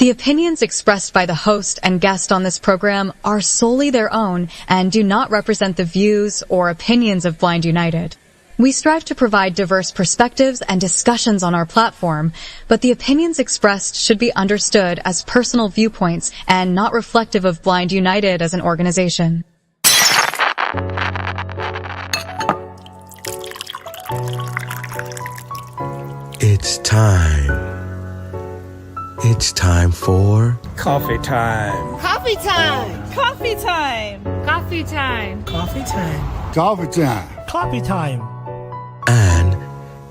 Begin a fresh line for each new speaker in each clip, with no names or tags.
The opinions expressed by the host and guest on this program are solely their own and do not represent the views or opinions of Blind United. We strive to provide diverse perspectives and discussions on our platform, but the opinions expressed should be understood as personal viewpoints and not reflective of Blind United as an organization.
It's time. It's time for
coffee time.
Coffee time.
Coffee time.
Coffee time.
Coffee time.
Coffee time.
Coffee time.
And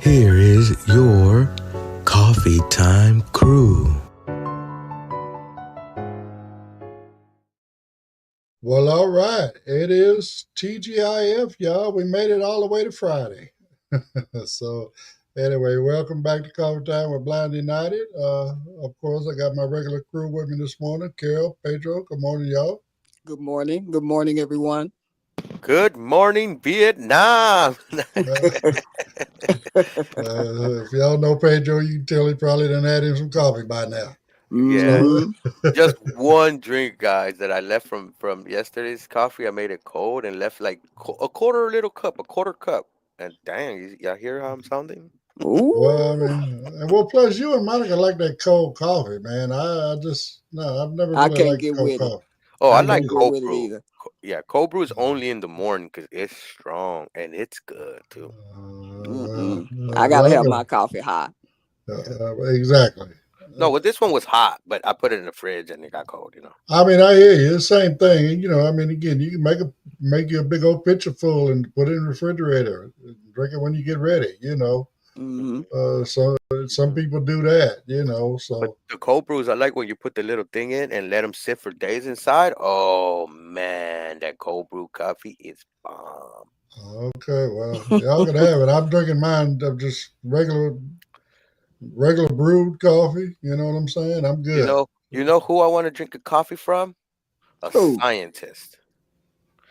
here is your coffee time crew.
Well, all right. It is TGIF, y'all. We made it all the way to Friday. So, anyway, welcome back to Coffee Time with Blind United. Of course, I got my regular crew with me this morning. Carol, Pedro, good morning, y'all.
Good morning. Good morning, everyone.
Good morning, Vietnam.
If y'all know Pedro, you can tell he probably done had him some coffee by now.
Yeah, just one drink, guys, that I left from yesterday's coffee. I made it cold and left like a quarter cup. And dang, y'all hear how I'm sounding?
Ooh.
Well, I mean, plus you and Monica like that cold coffee, man. I've never
I
really
can't
liked
get
cold
with it.
coffee.
Oh, I
can't
like
get
cold
with it
brew.
either.
Yeah, cold brew is only in the morning because it's strong and it's good too.
I gotta have my coffee hot.
Exactly.
No, well, this one was hot, but I put it in the fridge and it got cold.
I mean, I hear you. The same thing. And, I mean, again, you can make you a big old pitcher full and put it in the refrigerator. Drink it when you get ready. So some people do that. So
But the cold brews, I like when you put the little thing in and let them sit for days inside. Oh man, that cold brew coffee is bomb.
Okay, well, y'all can have it. I'm drinking mine of just regular brewed coffee. You know what I'm saying? I'm good.
You know who I want to drink a coffee from? A
Who?
scientist.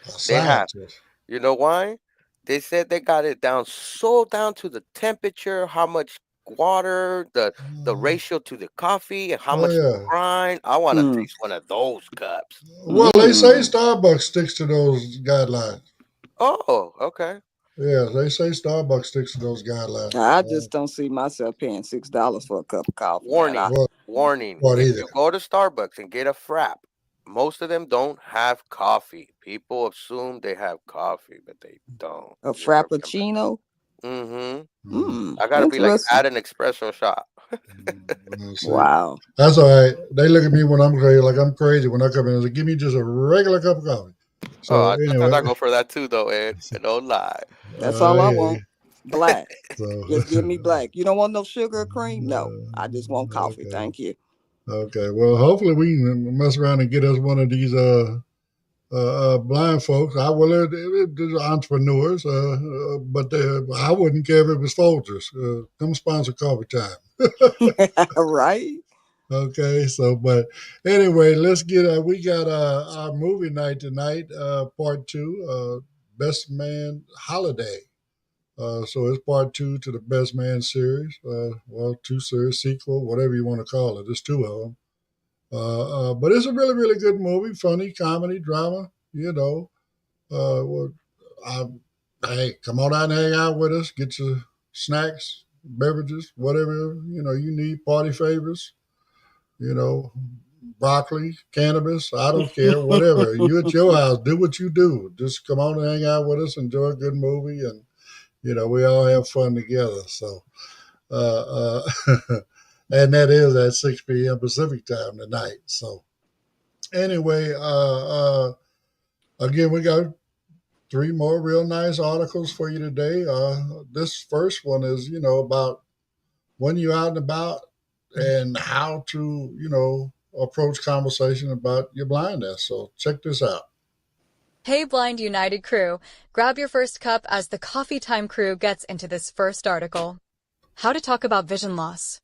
A
They have.
scientist.
You know why? They said they got it down to the temperature, how much water, the ratio to the coffee, and how much to grind. I want to taste one of those cups.
Well, they say Starbucks sticks to those guidelines.
Oh, okay.
Yeah, they say Starbucks sticks to those guidelines.
I just don't see myself paying $6 for a cup of coffee.
Warning. If you go to Starbucks and get a frap, most of them don't have coffee. People assume they have coffee, but they don't.
A frappuccino?
Mm-hmm. I gotta be like at an espresso shop.
Wow.
That's all right. They look at me when I'm crazy, like I'm crazy when I come in and say, give me just a regular cup of coffee. So
Sometimes I go for that too, though, Ed. Don't lie.
That's all I want. Black. Just give me black. You don't want no sugar or cream? No. I just want coffee.
Okay.
Thank you.
Okay. Well, hopefully we can mess around and get us one of these blind folks. They're entrepreneurs, but I wouldn't care if it was Folgers. Come sponsor Coffee Time.
Right.
Okay, but anyway, let's get we got our movie night tonight, part 2, Best Man Holiday. So it's part 2 to the Best Man series. 2 series, sequel, whatever you want to call it. There's 2 of them. But it's a really, really good movie, funny, comedy, drama, Hey, come on out and hang out with us. Get your snacks, beverages, whatever, you need, party favors. Broccoli, cannabis, I don't care, whatever. You at your house, do what you do. Just come on and hang out with us, enjoy a good movie, and, we all have fun together. So, and that is at 6 p.m. Pacific time tonight. So, anyway, again, we got 3 more real nice articles for you today. This first one is, about when you're out and about, and how to, approach conversation about your blindness. So check this out.
Hey, Blind United crew, grab your first cup as the Coffee Time crew gets into this first article. How to talk about vision loss.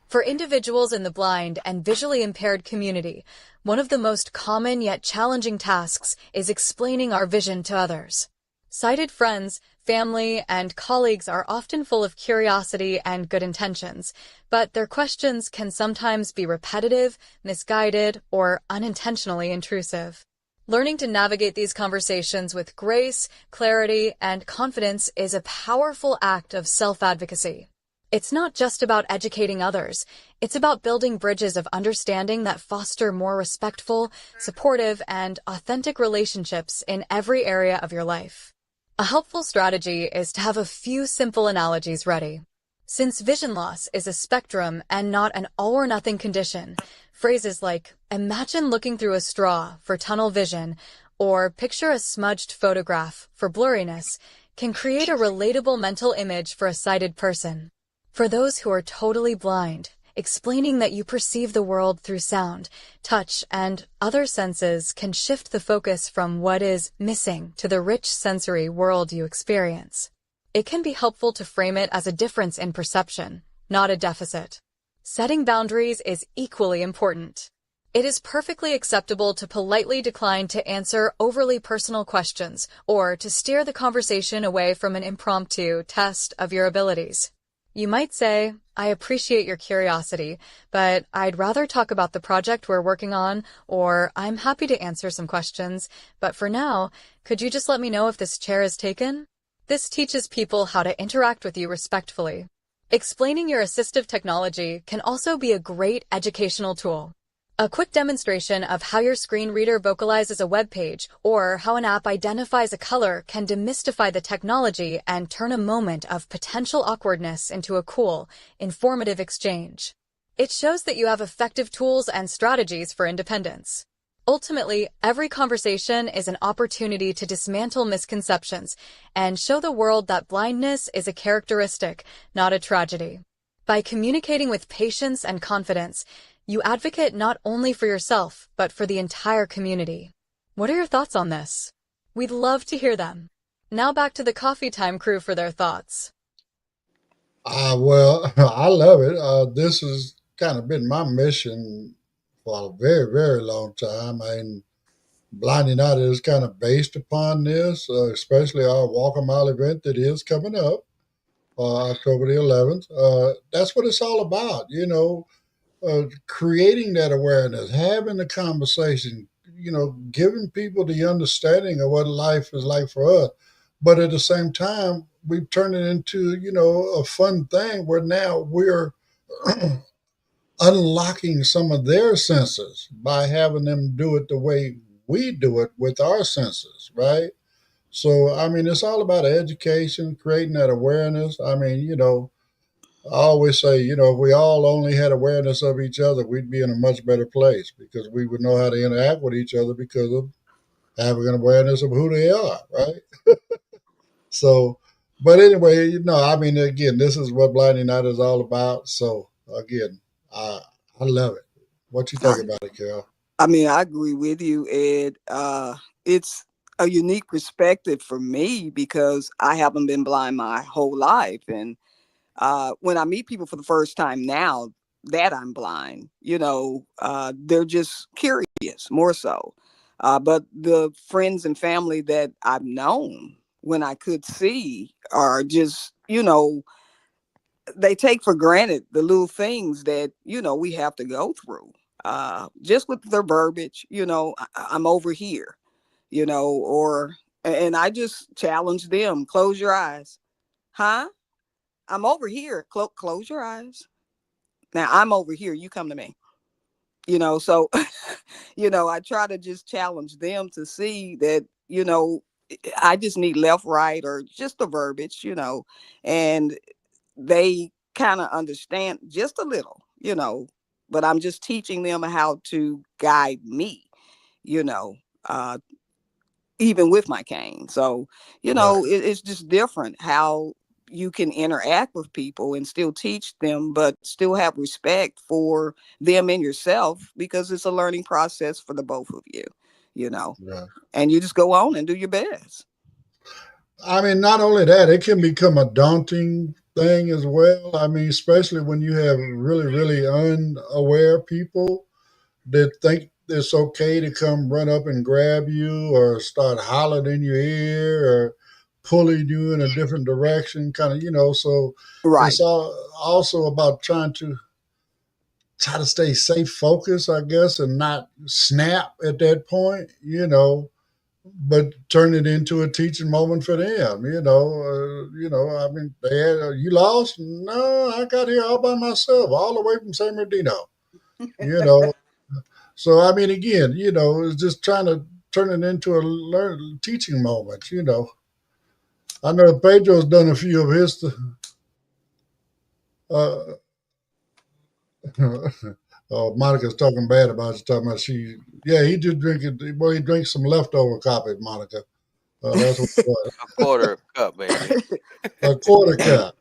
For individuals in the blind and visually impaired community, one of the most common yet challenging tasks is explaining our vision to others. Sighted friends, family, and colleagues are often full of curiosity and good intentions, but their questions can sometimes be repetitive, misguided, or unintentionally intrusive. Learning to navigate these conversations with grace, clarity, and confidence is a powerful act of self-advocacy. It's not just about educating others. It's about building bridges of understanding that foster more respectful, supportive, and authentic relationships in every area of your life. A helpful strategy is to have a few simple analogies ready. Since vision loss is a spectrum and not an all-or-nothing condition, phrases like, imagine looking through a straw for tunnel vision, or picture a smudged photograph for blurriness, can create a relatable mental image for a sighted person. For those who are totally blind, explaining that you perceive the world through sound, touch, and other senses can shift the focus from what is missing to the rich sensory world you experience. It can be helpful to frame it as a difference in perception, not a deficit. Setting boundaries is equally important. It is perfectly acceptable to politely decline to answer overly personal questions or to steer the conversation away from an impromptu test of your abilities. You might say, I appreciate your curiosity, but I'd rather talk about the project we're working on, or I'm happy to answer some questions, but for now, could you just let me know if this chair is taken? This teaches people how to interact with you respectfully. Explaining your assistive technology can also be a great educational tool. A quick demonstration of how your screen reader vocalizes a web page or how an app identifies a color can demystify the technology and turn a moment of potential awkwardness into a cool, informative exchange. It shows that you have effective tools and strategies for independence. Ultimately, every conversation is an opportunity to dismantle misconceptions and show the world that blindness is a characteristic, not a tragedy. By communicating with patience and confidence, you advocate not only for yourself, but for the entire community. What are your thoughts on this? We'd love to hear them. Now back to the Coffee Time crew for their thoughts.
Well, I love it. This has kind of been my mission for a very, very long time. Blind United is kind of based upon this, especially our Walk a Mile event that is coming up October the 11th. That's what it's all about, creating that awareness, having the conversation, giving people the understanding of what life is like for us. But at the same time, we've turned it into, a fun thing where now we're unlocking some of their senses by having them do it the way we do it with our senses, right? So, it's all about education, creating that awareness. I always say, if we all only had awareness of each other, we'd be in a much better place because we would know how to interact with each other because of having an awareness of who they are, right? So, but anyway, again, this is what Blind United is all about. So, again, I love it. What you think about it, Carol?
I agree with you, Ed. It's a unique perspective for me because I haven't been blind my whole life. And when I meet people for the first time now that I'm blind, they're just curious more so. But the friends and family that I've known when I could see are just, they take for granted the little things that, we have to go through. Just with their verbiage, I'm over here, and I just challenge them, close your eyes. Huh? I'm over here. Close your eyes. Now I'm over here. You come to me. So, I try to just challenge them to see that, I just need left, right, or just the verbiage, and they kind of understand just a little, but I'm just teaching them how to guide me, you know, uh, even with my cane. So,
Right.
it's just different how you can interact with people and still teach them, but still have respect for them and yourself because it's a learning process for the both of you,
Right.
and you just go on and do your best.
Not only that, it can become a daunting thing as well. Especially when you have really, really unaware people that think it's okay to come run up and grab you or start hollering in your ear or pulling you in a different direction, kind of, so
Right.
it's also about try to stay safe focused, I guess, and not snap at that point, but turn it into a teaching moment for them. I mean, they had, you lost? No, I got here all by myself, all the way from San Bernardino. You know, so I mean, again, it's just trying to turn it into a teaching moment. I know Pedro's done a few of his. Uh, Monica's talking bad about you. Talking about yeah, he did drink it. Well, he drinks some leftover coffee, Monica. That's what it was.
A quarter cup, maybe.
A quarter cup.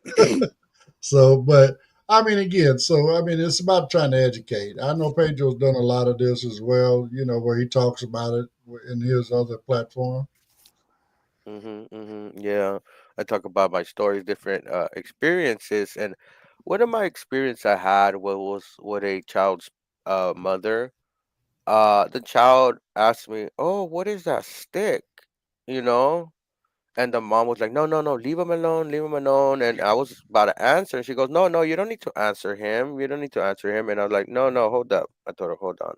So, but I mean, again, so I mean, it's about trying to educate. I know Pedro's done a lot of this as well. Where he talks about it in his other platform.
Yeah, I talk about my stories, different experiences, and one of my experience I had was with a child's mother. The child asked me, "Oh, what is that stick?" You know, and the mom was like, "No, no, no, leave him alone, leave him alone." And I was about to answer, and she goes, "No, no, you don't need to answer him. You don't need to answer him." And I was like, "No, no, hold up." I told her, "Hold on.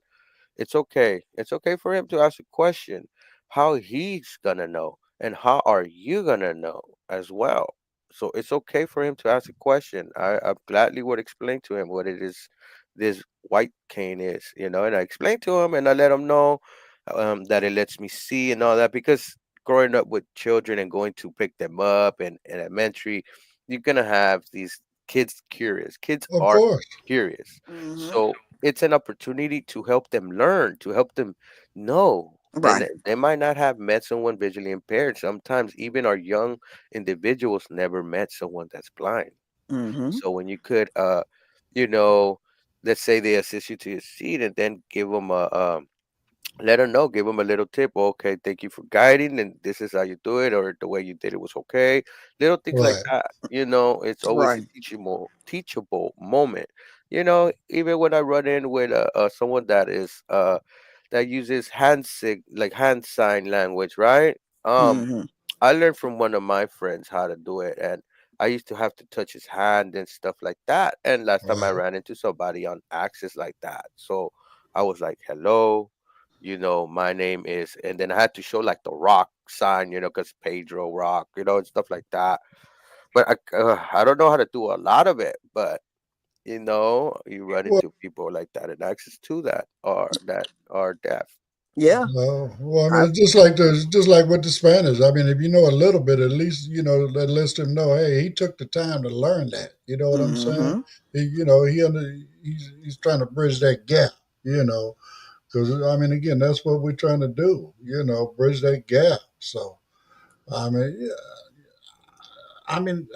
It's okay. It's okay for him to ask a question. How he's gonna know, and how are you gonna know as well? So it's okay for him to ask a question. I gladly would explain to him what it is this white cane is, and I explained to him and I let him know that it lets me see and all that because growing up with children and going to pick them up in elementary, you're gonna have these kids curious. Kids
Of
are
course.
curious.
Hmm.
So it's an opportunity to help them learn, to help them know. And
Right.
they might not have met someone visually impaired. Sometimes even our young individuals never met someone that's blind.
Hmm.
So when you could, you know, let's say they assist you to your seat and then give them let her know, give them a little tip. Okay, thank you for guiding, and this is how you do it, or the way you did it was okay. Little things like
Right.
that. It's always a
Right.
teachable moment. Even when I run in with someone that uses like hand sign language, right?
Hmm.
I learned from one of my friends how to do it, and I used to have to touch his hand and stuff like that. And last time I
Right.
ran into somebody on access like that, so I was like, "Hello, my name is," and then I had to show like the rock sign, because Pedro Rock, and stuff like that. But I don't know how to do a lot of it, but you run
Well,
into people like that and access to that are deaf.
Yeah.
well, I mean,
I.
it's just like with the Spanish. I mean, if you know a little bit, at least that lets them know, hey, he took the time to learn that. You know what I'm saying?
Hmm.
He's trying to bridge that gap. Because I mean, again, that's what we're trying to do. Bridge that gap. So I mean, yeah, I mean,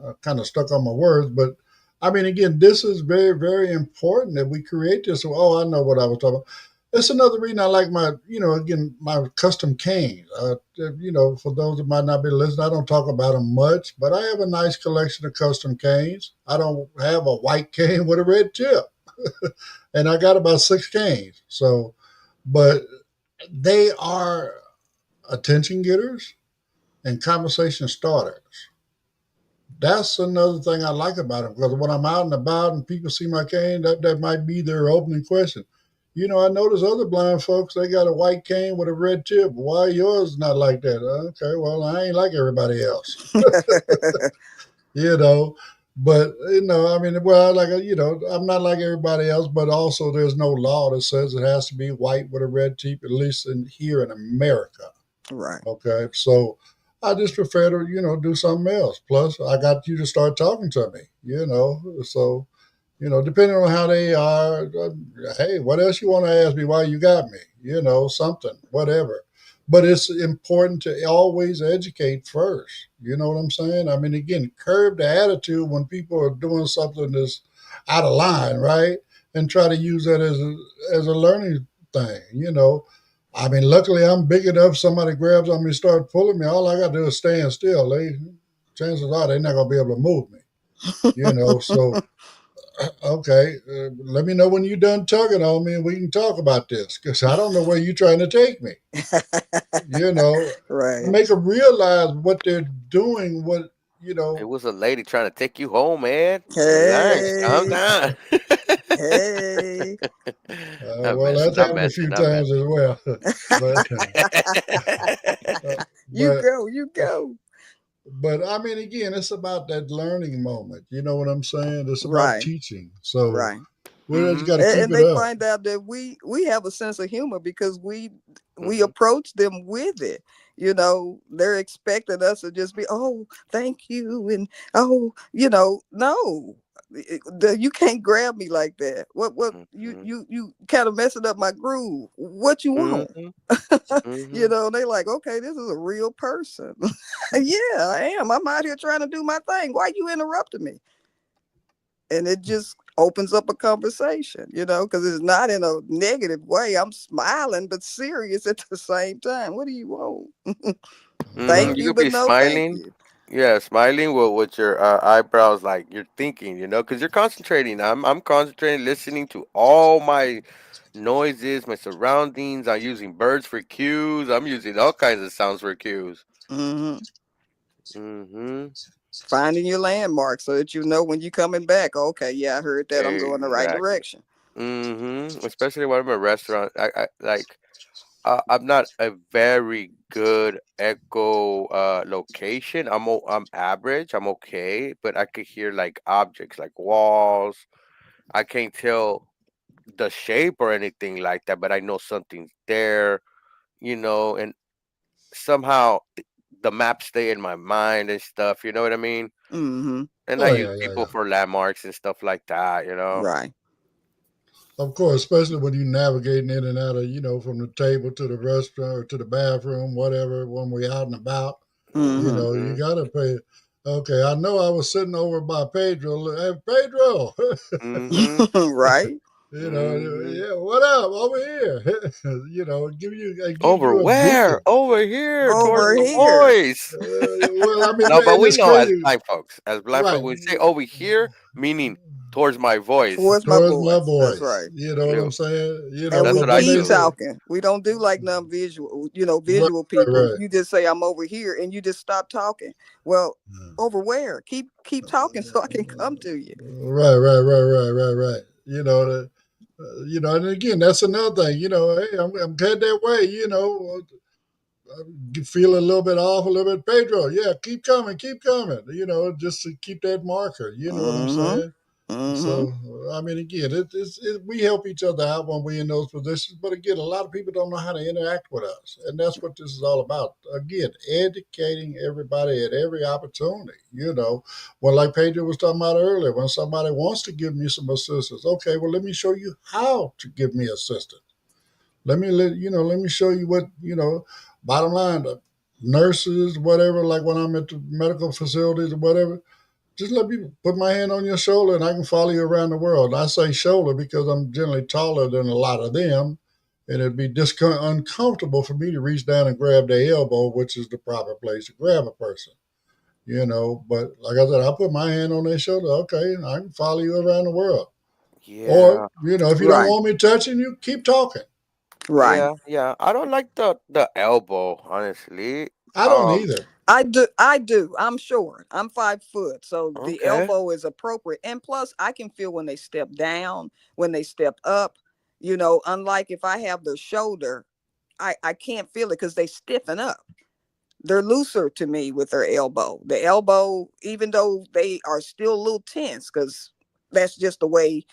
I kind of stuck on my words, but I mean, again, this is very, very important that we create this. Oh, I know what I was talking about. That's another reason I like again, my custom canes. For those that might not be listening, I don't talk about them much, but I have a nice collection of custom canes. I don't have a white cane with a red tip, and I got about 6 canes. So, but they are attention getters and conversation starters. That's another thing I like about them because when I'm out and about and people see my cane, that might be their opening question. I notice other blind folks, they got a white cane with a red tip. Why yours not like that? Okay, well, I ain't like everybody else, you know. But, I mean, well, I'm not like everybody else, but also there's no law that says it has to be white with a red tip, at least here in America.
Right.
Okay, so I just prefer to, do something else. Plus, I got you to start talking to me, So, depending on how they are, hey, what else you want to ask me? Why you got me? Something, whatever. But it's important to always educate first. You know what I'm saying? I mean, again, curb the attitude when people are doing something that's out of line, right? And try to use that as a learning thing. I mean, luckily I'm big enough. Somebody grabs on me, start pulling me. All I got to do is stand still. Chances are they're not gonna be able to move me. So Okay, let me know when you're done tugging on me and we can talk about this because I don't know where you're trying to take me. You know,
Right.
make them realize what they're doing. What you
It
know.
was a lady trying to take you home, man. Relax, calm
Hey,
down.
hey.
I'm
Well,
messing.
that's
I'm
happened a
messing.
few
I'm
times
messing.
as well. but
You
but
go, you go.
but I mean, again, it's about that learning moment. You know what I'm saying? It's about
Right,
teaching. So
right.
we just
Mm-hmm.
got to keep
And
it
they
up.
find out that we have a sense of humor because we
Mm-hmm.
approach them with it. You know, they're expecting us to just be, oh, thank you, and oh, no, you can't grab me like that. What
Mm-hmm.
you kind of messing up my groove. What you want?
Mm-hmm.
You
Mm-hmm.
know, they like, okay, this is a real person. Yeah, I am. I'm out here trying to do my thing. Why you interrupting me? And it just opens up a conversation, because it's not in a negative way. I'm smiling but serious at the same time. What do you want?
Mm-hmm.
Thank
Right.
You
you,
could
but
be
no thank
smiling.
you.
Yeah, smiling with your eyebrows, like you're thinking, because you're concentrating. I'm concentrating, listening to all my noises, my surroundings. I'm using birds for cues. I'm using all kinds of sounds for cues.
Hmm.
Mm-hmm.
Finding your landmark so that you know when you're coming back. Okay, yeah, I heard that. I'm going the right
Exactly.
direction.
Mm-hmm. Especially when I'm in a restaurant. I like. I'm not a very good echo location. I'm average. I'm okay, but I could hear like objects, like walls. I can't tell the shape or anything like that, but I know something's there. And somehow the maps stay in my mind and stuff. You know what I mean?
Hmm.
And I
Oh
use
yeah, yeah,
people
yeah.
for landmarks and stuff like that.
Right.
Of course, especially when you're navigating in and out of, from the table to the restaurant or to the bathroom, whatever, when we're out and about,
Hmm.
you
Mm-hmm.
got to pay. Okay, I know I was sitting over by Pedro. Hey, Pedro,
Mm-hmm.
Right.
Mm-hmm.
yeah, what up over here? It gives
Over
you a
where?
beacon.
Over here, towards
Over
my
here.
voice.
Well, I mean,
No, but
and
we
it's
know as
crazy,
blind folks,
right?
we say over here, meaning towards my voice.
Towards my
Towards my
voice. That's
voice,
right.
you know what
Yeah,
I'm saying?
And
that's
we
what I
keep
do.
talking. We don't do like non-visual,
Right,
visual
right,
people.
right.
You just say I'm over here and you just stop talking. Well, over where? Keep talking so I can come to you.
Right, right, right, right, right, right. And again, that's another thing. Hey, I'm headed that way. You feel a little bit off, a little bit. Pedro, yeah, keep coming, keep coming. Just to keep that marker. You know what I'm
Mm-hmm.
saying?
Mm-hmm.
So, I mean, again, we help each other out when we're in those positions. But again, a lot of people don't know how to interact with us, and that's what this is all about. Again, educating everybody at every opportunity. Well, like Pedro was talking about earlier, when somebody wants to give me some assistance, okay, well, let me show you how to give me assistance. Let me show you what. Bottom line, the nurses, whatever. Like when I'm at the medical facilities or whatever, just let me put my hand on your shoulder and I can follow you around the world. I say shoulder because I'm generally taller than a lot of them, and it'd be uncomfortable for me to reach down and grab their elbow, which is the proper place to grab a person. But like I said, I put my hand on their shoulder. Okay, I can follow you around the world. Or,
Yeah,
if you don't
Right.
want me touching you, keep talking.
Right.
yeah. I don't like the elbow, honestly.
I don't either.
I do. I do. I'm short. I'm 5 foot. So the
Okay.
elbow is appropriate. And plus I can feel when they step down, when they step up, unlike if I have the shoulder, I can't feel it because they stiffen up. They're looser to me with their elbow. The elbow, even though they are still a little tense, because that's just the way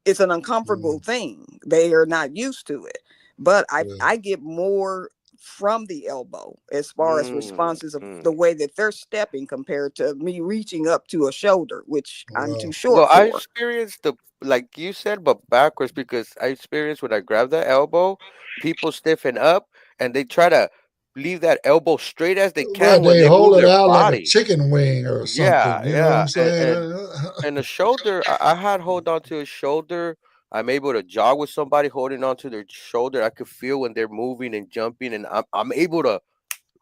it's an uncomfortable
Mm,
thing. They are not used to it. But I,
yeah.
I get more from the elbow as far as responses of
Mm.
the way that they're stepping compared to me reaching up to a shoulder, which I'm too
Well,
short
Well, I
for.
experienced the like you said, but backwards because I experienced when I grab the elbow, people stiffen up and they try to leave that elbow straight as they
right,
can when
they
they
hold
move
it
their
out like a
body.
chicken wing or something.
Yeah,
You know what
yeah,
I'm
and
saying?
and, and the shoulder, I had hold on to his shoulder. I'm able to jog with somebody holding on to their shoulder. I could feel when they're moving and jumping, and I'm able to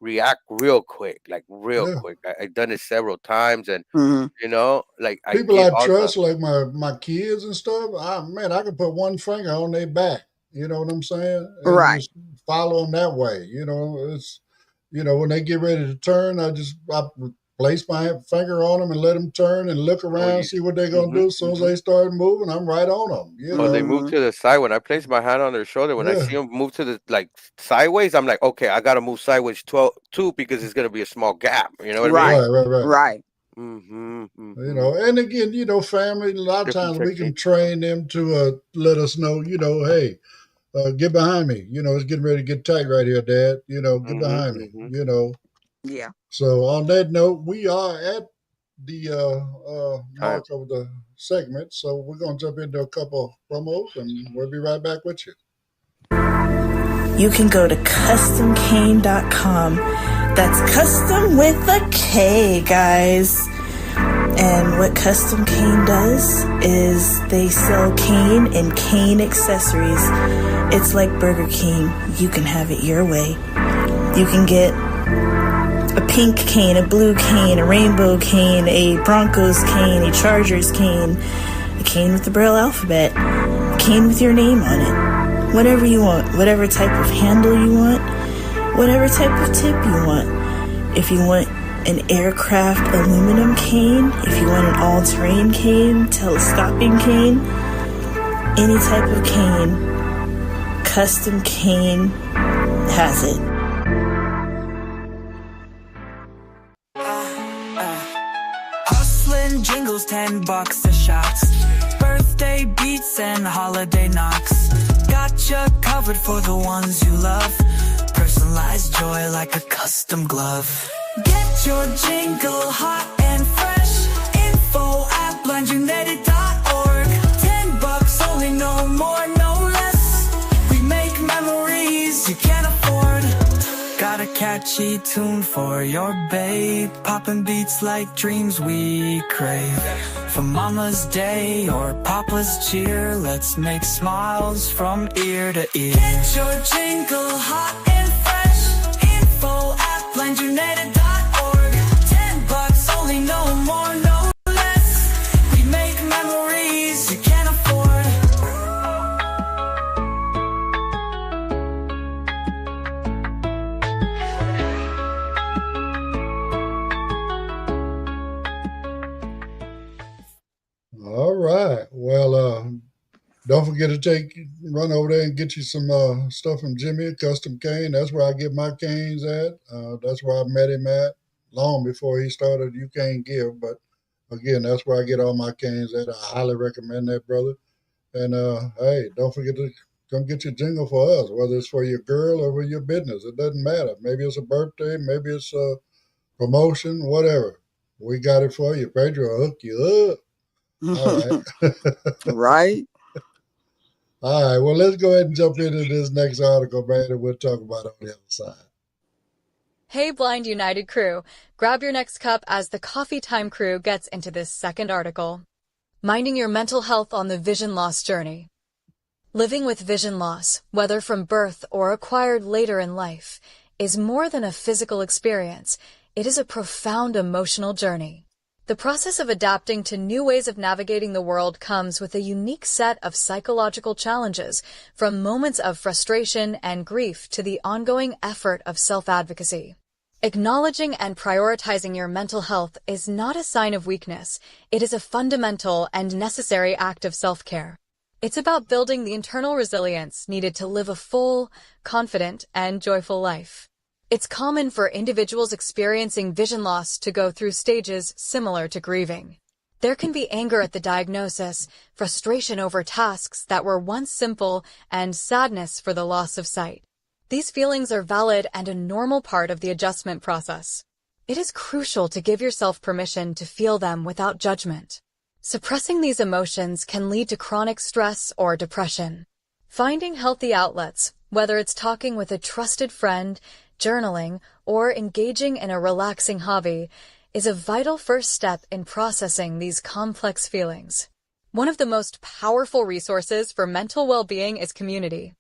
react real quick, like real quick. I've done it several times, and you know, like
people I trust, like my kids and stuff. I can put one finger on their back. You know what I'm saying? And just follow them that way. You know, it's when they get ready to turn, I place my finger on them and let them turn and look around, see what they're gonna do. As soon as they start moving, I'm right on them. You know,
they move to the side. When I place my hand on their shoulder, when I see them move to the sideways, I'm like, okay, I gotta move sideways too because it's gonna be a small gap. You know what I mean?
Right.
You know, and again, family. A lot of times we can train them to let us know. Hey, get behind me. It's getting ready to get tight right here, Dad. Get behind me.
Yeah.
So on that note, we are at the mark of the segment. So we're going to jump into a couple promos, and we'll be right back with you.
You can go to customcane.com. That's custom with a K, guys. And what Custom Cane does is they sell cane and cane accessories. It's like Burger King. You can have it your way. You can get a pink cane, a blue cane, a rainbow cane, a Broncos cane, a Chargers cane, a cane with the Braille alphabet, a cane with your name on it. Whatever you want, whatever type of handle you want, whatever type of tip you want. If you want an aircraft aluminum cane, if you want an all-terrain cane, telescoping cane, any type of cane, Custom Cane has it.
Hustling jingles, $10 a shot. Birthday beats and holiday knocks. Gotcha covered for the ones you love. Personalized joy like a custom glove. Get your jingle hot and fresh. Info at blindunited.org. $10 only, no more, no less. We make memories you can't afford. Got a catchy tune for your babe. Poppin' beats like dreams we crave. For Mama's Day or Papa's cheer, let's make smiles from ear to ear. Get your jingle hot and fresh. Info at blindunited.org. $10 only, no more, no less. We make memories you can't afford.
All right. Well, don't forget to run over there and get you some stuff from Jimmy at Custom Cane. That's where I get my canes at. That's where I met him at long before he started You Can't Give. But again, that's where I get all my canes at. I highly recommend that, brother. And hey, don't forget to come get your jingle for us, whether it's for your girl or for your business. It doesn't matter. Maybe it's a birthday, maybe it's a promotion, whatever. We got it for you. Pedro will hook you up. All right.
Right.
All right. Well, let's go ahead and jump into this next article, man, and we'll talk about it on the other side.
Hey, Blind United crew. Grab your next cup as the Coffee Time crew gets into this second article. Minding your mental health on the vision loss journey. Living with vision loss, whether from birth or acquired later in life, is more than a physical experience. It is a profound emotional journey. The process of adapting to new ways of navigating the world comes with a unique set of psychological challenges, from moments of frustration and grief to the ongoing effort of self-advocacy. Acknowledging and prioritizing your mental health is not a sign of weakness. It is a fundamental and necessary act of self-care. It's about building the internal resilience needed to live a full, confident, and joyful life. It's common for individuals experiencing vision loss to go through stages similar to grieving. There can be anger at the diagnosis, frustration over tasks that were once simple, and sadness for the loss of sight. These feelings are valid and a normal part of the adjustment process. It is crucial to give yourself permission to feel them without judgment. Suppressing these emotions can lead to chronic stress or depression. Finding healthy outlets, whether it's talking with a trusted friend, journaling, or engaging in a relaxing hobby, is a vital first step in processing these complex feelings. One of the most powerful resources for mental well-being is community.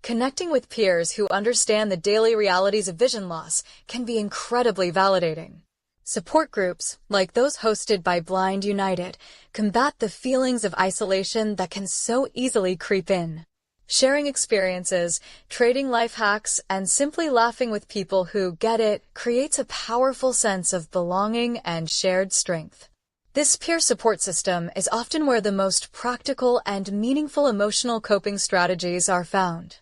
Connecting with peers who understand the daily realities of vision loss can be incredibly validating. Support groups, like those hosted by Blind United, combat the feelings of isolation that can so easily creep in. Sharing experiences, trading life hacks, and simply laughing with people who get it creates a powerful sense of belonging and shared strength. This peer support system is often where the most practical and meaningful emotional coping strategies are found.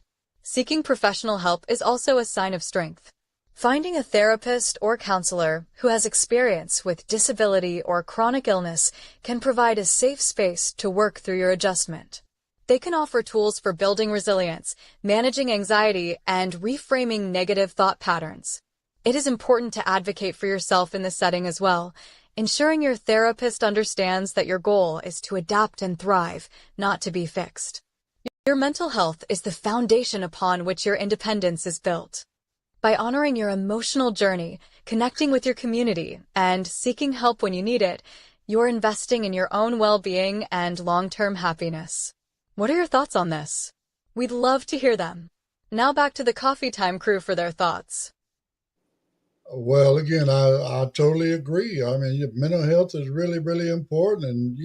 Seeking professional help is also a sign of strength. Finding a therapist or counselor who has experience with disability or chronic illness can provide a safe space to work through your adjustment. They can offer tools for building resilience, managing anxiety, and reframing negative thought patterns. It is important to advocate for yourself in this setting as well, ensuring your therapist understands that your goal is to adapt and thrive, not to be fixed. Your mental health is the foundation upon which your independence is built. By honoring your emotional journey, connecting with your community, and seeking help when you need it, you're investing in your own well-being and long-term happiness. What are your thoughts on this? We'd love to hear them. Now back to the Coffee Time crew for their thoughts.
Well, again, I totally agree. I mean, mental health is really, really important. And,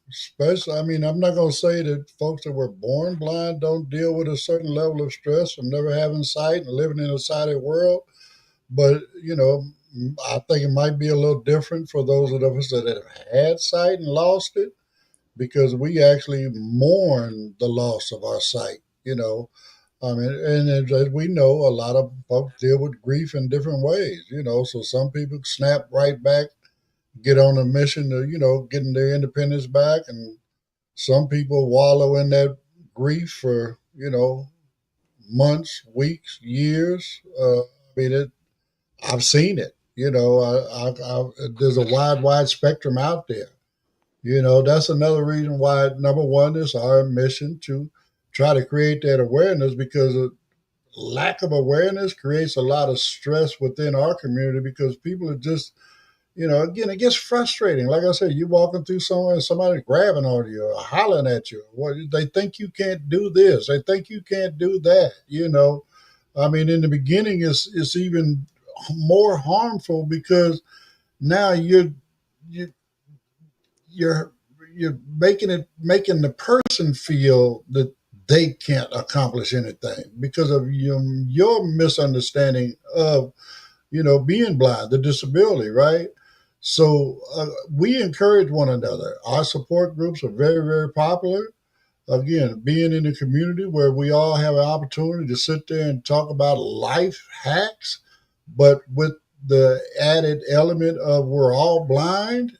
especially, I mean, I'm not going to say that folks that were born blind don't deal with a certain level of stress from never having sight and living in a sighted world. But, I think it might be a little different for those of us that have had sight and lost it, because we actually mourn the loss of our sight, I mean, and as we know, a lot of folks deal with grief in different ways, so some people snap right back, get on a mission to, getting their independence back. And some people wallow in that grief for, months, weeks, years. I mean, I've seen it, there's a wide spectrum out there. That's another reason why, number one, is our mission to try to create that awareness, because lack of awareness creates a lot of stress within our community, because people are just, again, it gets frustrating. Like I said, you're walking through somewhere and somebody's grabbing on you or hollering at you. Well, they think you can't do this. They think you can't do that. I mean, in the beginning, it's even more harmful, because now you you're making the person feel that they can't accomplish anything because of your misunderstanding of being blind, the disability, right? So we encourage one another. Our support groups are very, very popular. Again, being in a community where we all have an opportunity to sit there and talk about life hacks, but with the added element of we're all blind,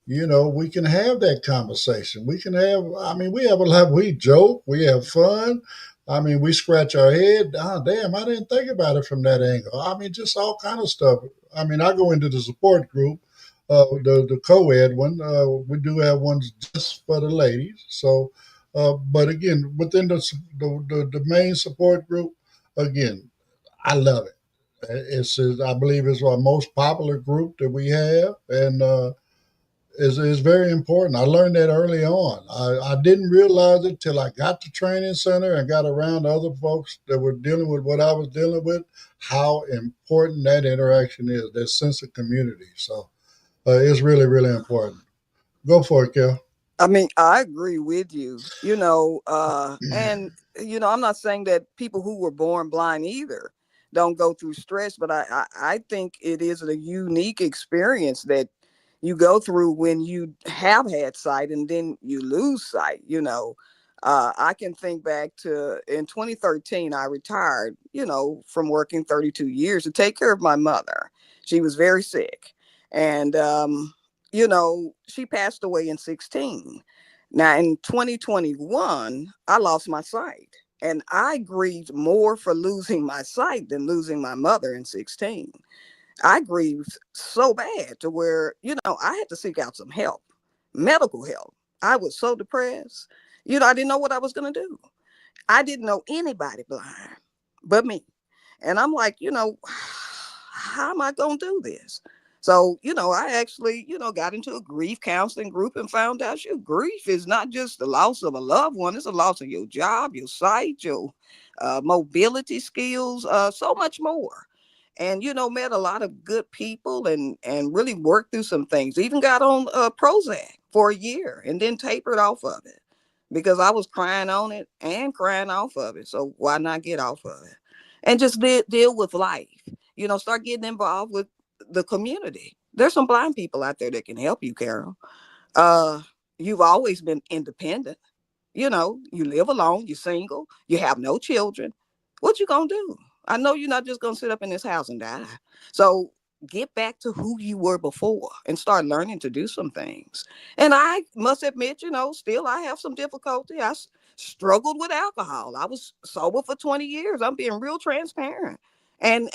we can have that conversation. I mean, we have a lot, we joke, we have fun. I mean, we scratch our head. Oh, damn, I didn't think about it from that angle. I mean, just all kind of stuff. I mean, I go into the support group, the co-ed one. We do have ones just for the ladies. So, but again, within the main support group, again, I love it. I believe it's our most popular group that we have. And, is very important. I learned that early on. I didn't realize it till I got to training center and got around other folks that were dealing with what I was dealing with, how important that interaction is, that sense of community. So it's really, really important. Go for it, Kel.
I mean, I agree with you, and, I'm not saying that people who were born blind either don't go through stress, but I think it is a unique experience that you go through when you have had sight and then you lose sight. I can think back to in 2013, I retired, from working 32 years to take care of my mother. She was very sick. And, she passed away in 16. Now in 2021, I lost my sight. And I grieved more for losing my sight than losing my mother in 16. I grieved so bad to where, I had to seek out some help, medical help. I was so depressed. I didn't know what I was going to do. I didn't know anybody blind but me. And I'm like, how am I going to do this? So, I actually, got into a grief counseling group and found out grief is not just the loss of a loved one, it's a loss of your job, your sight, your mobility skills, so much more. And, met a lot of good people and really worked through some things. Even got on Prozac for a year and then tapered off of it because I was crying on it and crying off of it. So why not get off of it? And just deal with life. Start getting involved with the community. There's some blind people out there that can help you, Carol. You've always been independent. You live alone, you're single, you have no children. What you gonna do? I know you're not just gonna sit up in this house and die. So get back to who you were before and start learning to do some things. And I must admit, still I have some difficulty. I struggled with alcohol. I was sober for 20 years. I'm being real transparent. And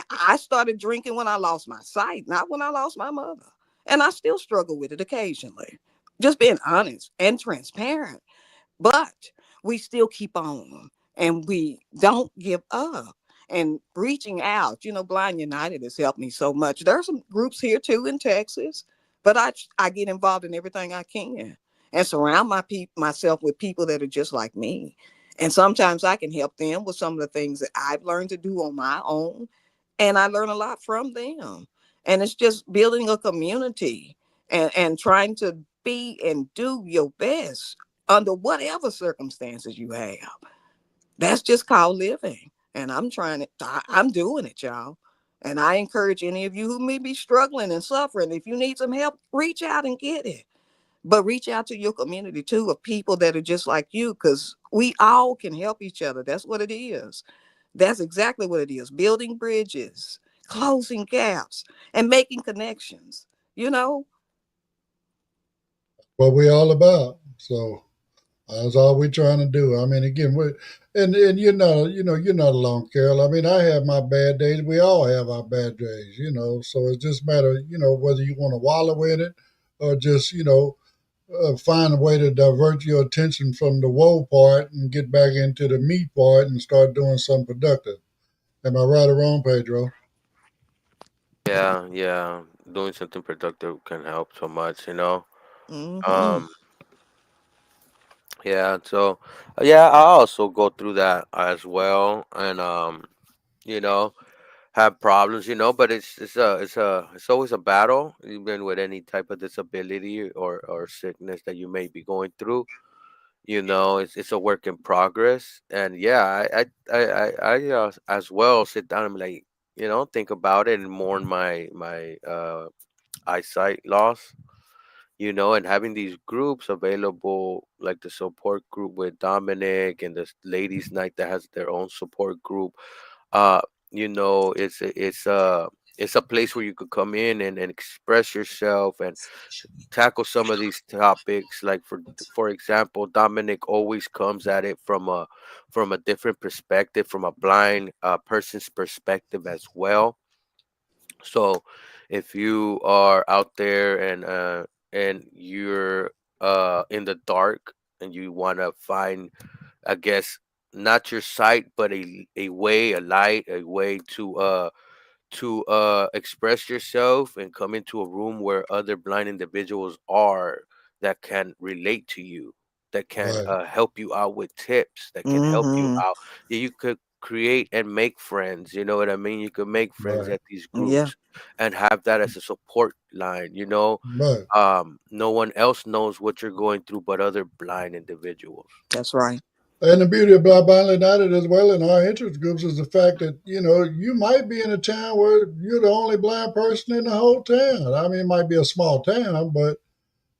I started drinking when I lost my sight, not when I lost my mother. And I still struggle with it occasionally. Just being honest and transparent. But we still keep on and we don't give up and reaching out. Blind United has helped me so much. There are some groups here too in Texas, but I get involved in everything I can and surround myself with people that are just like me. And sometimes I can help them with some of the things that I've learned to do on my own. And I learn a lot from them. And it's just building a community and trying to be and do your best under whatever circumstances you have. That's just called living. And I'm doing it, y'all. And I encourage any of you who may be struggling and suffering, if you need some help, reach out and get it. But reach out to your community too of people that are just like you, because we all can help each other. That's what it is. That's exactly what it is. Building bridges, closing gaps, and making connections.
What we all about. So that's all we're trying to do. I mean, again, and you're not alone, Carol. I mean, I have my bad days. We all have our bad days, So it's just a matter, whether you want to wallow in it or just, find a way to divert your attention from the woe part and get back into the me part and start doing something productive. Am I right or wrong, Pedro?
Yeah. Doing something productive can help so much,
Mm-hmm.
Um, yeah. So, yeah, I also go through that as well, and you know, have problems, but it's always a battle, even with any type of disability or sickness that you may be going through. It's a work in progress, and yeah, I as well sit down and be like, think about it and mourn my eyesight loss. And having these groups available, like the support group with Dominic and the ladies' night that has their own support group. uh it's a place where you could come in and express yourself and tackle some of these topics. Like for example, Dominic always comes at it from a different perspective, from a blind person's perspective as well. So if you are out there and you're in the dark and you want to find, I guess, not your sight, but a way, a light, a way to express yourself and come into a room where other blind individuals are, that can relate to you, that can
Right.
help you out with tips, that can help you
Mm-hmm.
out. Yeah, you could create and make friends. You know what I mean? You could make friends
Right.
at these
Yeah,
groups and have that as a support line.
Right.
No one else knows what you're going through but other blind individuals.
that's right.
And the beauty of Black Blind United as well in our interest groups is the fact that, you might be in a town where you're the only blind person in the whole town. I mean, it might be a small town, but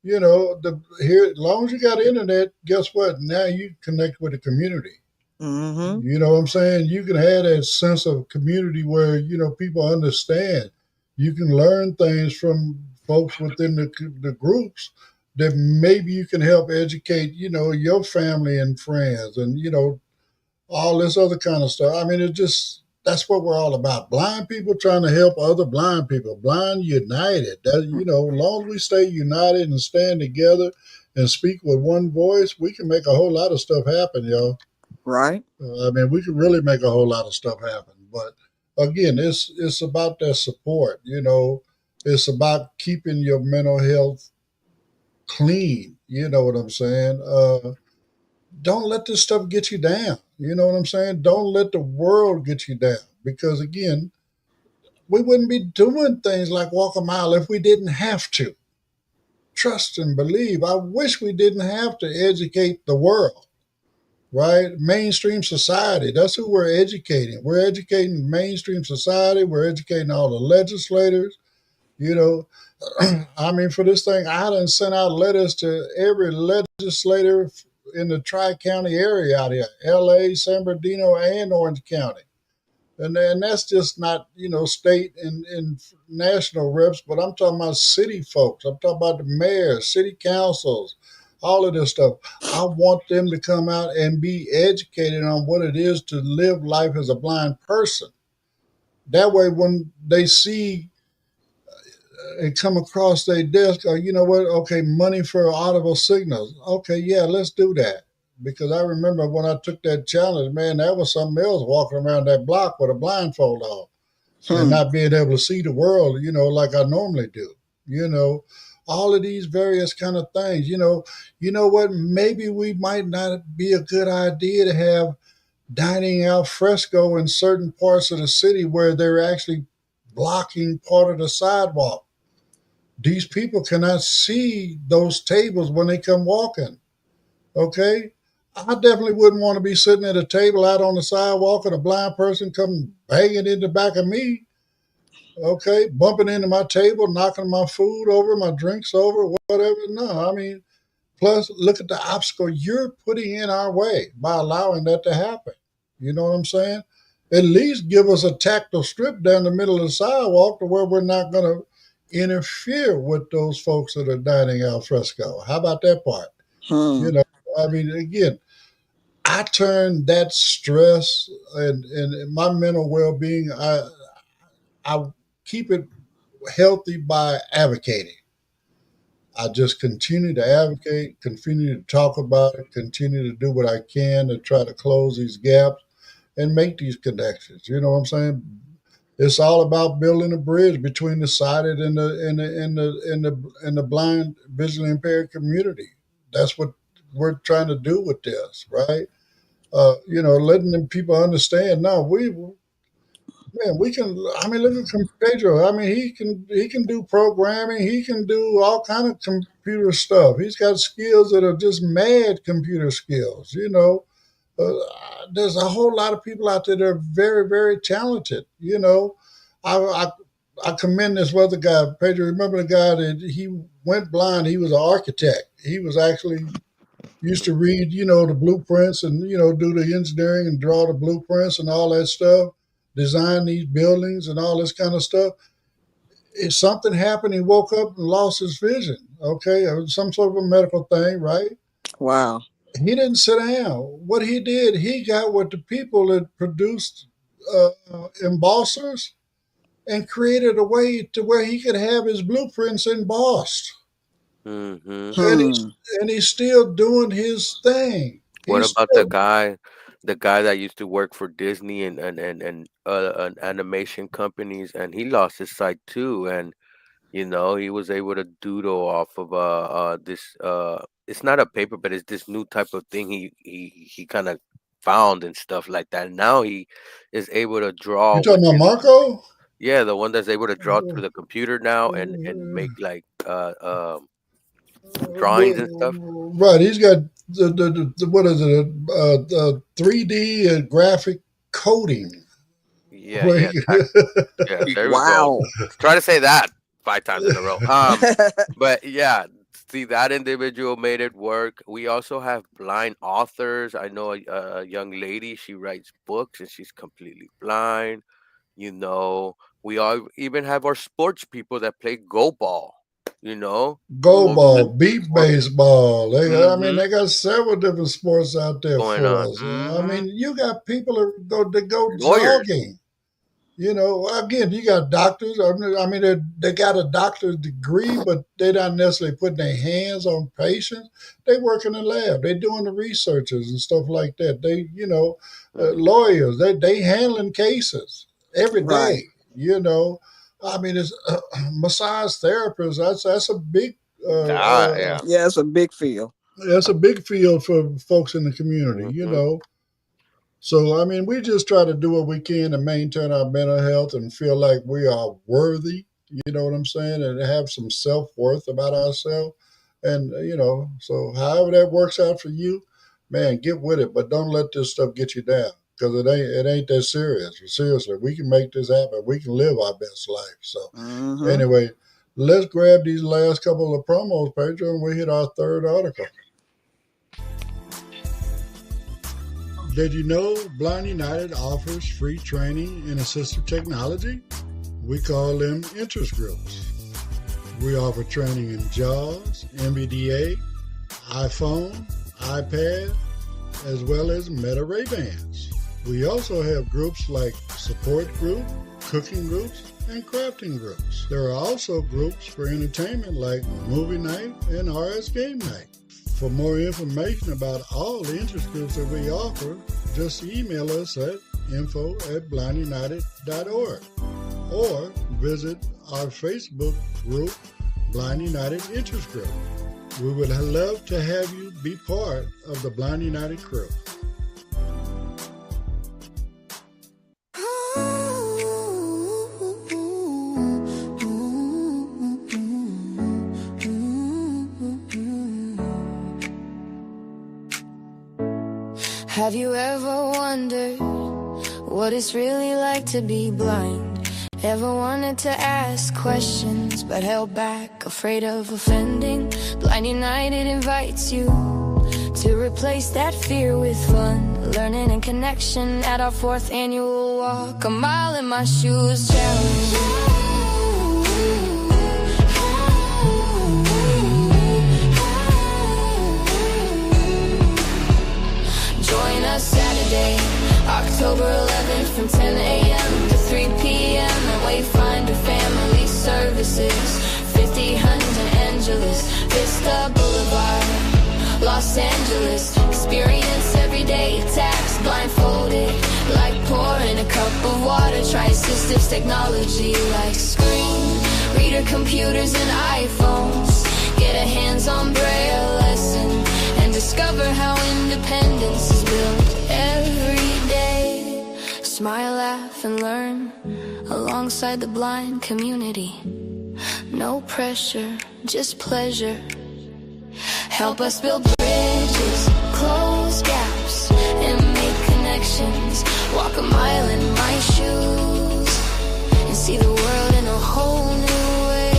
here, as long as you got internet, guess what? Now you connect with the community.
Mm-hmm.
You know what I'm saying? You can have that sense of community where, people understand. You can learn things from folks within the groups that maybe you can help educate, your family and friends and, all this other kind of stuff. I mean, that's what we're all about. Blind people trying to help other blind people. Blind United. That, as long as we stay united and stand together and speak with one voice, we can make a whole lot of stuff happen, y'all.
Right.
I mean, we can really make a whole lot of stuff happen. But again, it's about that support, It's about keeping your mental health clean. You know what I'm saying? Don't let this stuff get you down. You know what I'm saying? Don't let the world get you down. Because again, we wouldn't be doing things like walk a mile if we didn't have to. Trust and believe. I wish we didn't have to educate the world, right? Mainstream society. That's who we're educating. We're educating mainstream society. We're educating all the legislators. You know, I mean, for this thing, I done sent out letters to every legislator in the Tri-County area out here, LA, San Bernardino, and Orange County. And that's just not, state and national reps, but I'm talking about city folks. I'm talking about the mayors, city councils, all of this stuff. I want them to come out and be educated on what it is to live life as a blind person. That way, when they see and come across their desk, you know what? Okay, money for audible signals. Okay, yeah, let's do that. Because I remember when I took that challenge, man, that was something else walking around that block with a blindfold on and not being able to see the world, like I normally do. You know, all of these various kind of things. You know what? Maybe we might not be a good idea to have dining al fresco in certain parts of the city where they're actually blocking part of the sidewalk. These people cannot see those tables when they come walking. Okay? I definitely wouldn't want to be sitting at a table out on the sidewalk and a blind person come banging in the back of me. Okay, bumping into my table, knocking my food over, my drinks over, whatever. No, I mean, plus look at the obstacle you're putting in our way by allowing that to happen. You know what I'm saying? At least give us a tactile strip down the middle of the sidewalk to where we're not going to interfere with those folks that are dining al fresco. How about that part? You know, I mean, again, I turn that stress and my mental well being, I keep it healthy by advocating. I just continue to advocate, continue to talk about it, continue to do what I can to try to close these gaps and make these connections. You know what I'm saying? It's all about building a bridge between the sighted and the blind, visually impaired community. That's what we're trying to do with this, right? Letting them people understand. No, we can. I mean, look at Pedro. I mean, he can do programming. He can do all kind of computer stuff. He's got skills that are just mad computer skills. Uh, there's a whole lot of people out there that are very, very talented. I, I I commend this other guy, Pedro. Remember the guy that he went blind? He was an architect. He was actually used to read, the blueprints and do the engineering and draw the blueprints and all that stuff, design these buildings and all this kind of stuff. If something happened, he woke up and lost his vision. Okay, it was some sort of a medical thing, right?
Wow.
He didn't sit down. What he did, he got with the people that produced embossers and created a way to where he could have his blueprints embossed.
Mm-hmm.
And he's still doing his thing.
What
He's
about the
still
guy, the guy that used to work for Disney and animation companies, and he lost his sight too, and he was able to doodle off of this it's not a paper, but it's this new type of thing he kind of found and stuff like that. Now he is able to draw
you
with
talking about
his
Marco?
yeah, the one that's able to draw through the computer now and make like drawings and stuff.
Right, he's got what is it? 3D graphic coding.
Yeah, yeah, yeah. There we go.
Wow.
Try to say that 5 times in a row. But yeah, see that individual made it work. We also have blind authors. I know a young lady. She writes books and she's completely blind. You know, we all even have our sports people that play go ball. You know,
Go ball,
sports,
beat
sports.
baseball. I mean,
Mm-hmm.
they got several different sports out there
Going
for
on.
us. I
Mm-hmm.
mean, you got people that go
Lawyers.
jogging. Again, you got doctors. I mean, they got a doctor's degree, but they're not necessarily putting their hands on patients. They work in the lab. They're doing the researchers and stuff like that.
Mm-hmm.
Lawyers. They handling cases every
Right.
day. You know, I mean, it's massage therapists. That's a big.
Yeah.
Yeah, it's a big field.
That's a big field for folks in the community. You know. So, I mean, we just try to do what we can to maintain our mental health and feel like we are worthy, you know what I'm saying, and have some self worth about ourselves. And, so however that works out for you, man, get with it. But don't let this stuff get you down because it ain't that serious. Seriously, we can make this happen. We can live our best life. So, anyway, let's grab these last couple of promos, Pedro, and we hit our third article. Did you know Blind United offers free training in assistive technology? We call them interest groups. We offer training in JAWS, NVDA, iPhone, iPad, as well as Meta Ray-Bans. We also have groups like support group, cooking groups, and crafting groups. There are also groups for entertainment like movie night and RS game night. For more information about all the interest groups that we offer, just email us at info@blindunited.org or visit our Facebook group, Blind United Interest Group. We would love to have you be part of the Blind United crew.
Have you ever wondered what it's really like to be blind? Ever wanted to ask questions but held back, afraid of offending? Blind United invites you to replace that fear with fun, learning and connection at our 4th annual walk. A mile in my shoes challenge. Join us Saturday, October 11th from 10 a.m. to 3 p.m. at Wayfinder Family Services, 50 Huntington Angeles, Vista Boulevard, Los Angeles. Experience everyday attacks blindfolded, like pouring a cup of water. Try assistive technology like screen reader computers and iPhones. Get a hands-on braille lesson and discover how independence is built every day. Smile, laugh, and learn alongside the blind community. No pressure, just pleasure. Help us build bridges, close gaps, and make connections. Walk a mile in my shoes and see the world in a whole new way.